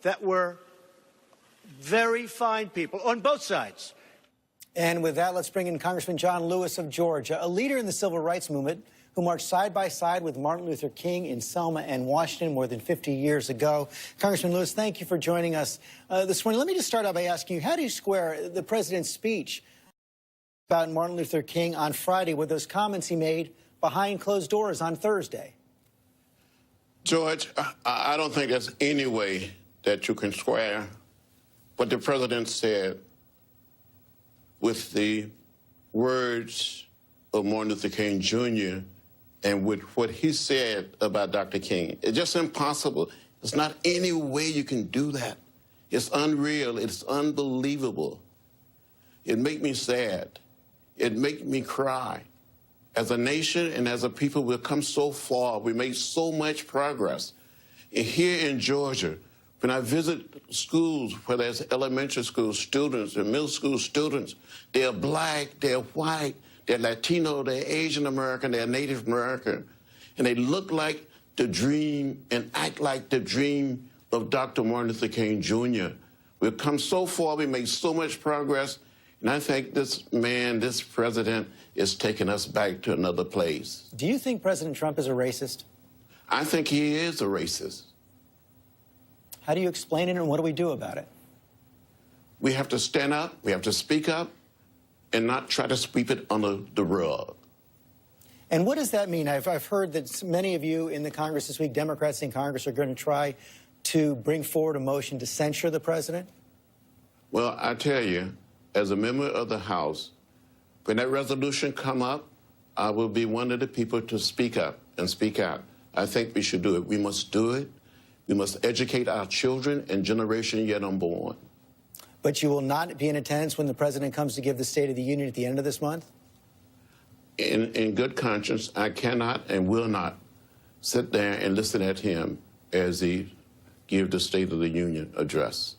that were very fine people on both sides. And with that, let's bring in Congressman John Lewis of Georgia, a leader in the civil rights movement who marched side by side with Martin Luther King in Selma and Washington more than 50 years ago. Congressman Lewis, thank you for joining us this morning. Let me just start out by asking you, how do you square the president's speech about Martin Luther King on Friday with those comments he made behind closed doors on Thursday? George, I don't think there's any way that you can square what the president said with the words of Martin Luther King Jr. and with what he said about Dr. King. It's just impossible. There's not any way you can do that. It's unreal. It's unbelievable. It makes me sad. It makes me cry. As a nation and as a people, we've come so far. We made so much progress. And here in Georgia, when I visit schools, whether it's elementary school students and middle school students, they're black, they're white, they're Latino, they're Asian American, they're Native American. And they look like the dream and act like the dream of Dr. Martin Luther King Jr. We've come so far, we made so much progress. And I think this man, this president, is taking us back to another place. Do you think President Trump is a racist? I think he is a racist. How do you explain it, and what do we do about it? We have to stand up, we have to speak up, and not try to sweep it under the rug. And what does that mean? I've heard that many of you in the Congress this week, Democrats in Congress, are going to try to bring forward a motion to censure the president. Well, I tell you, as a member of the House, when that resolution come up, I will be one of the people to speak up and speak out. I think we should do it. We must do it. We must educate our children and generation yet unborn. But you will not be in attendance when the president comes to give the State of the Union at the end of this month? In good conscience, I cannot and will not sit there and listen at him as he gives the State of the Union address.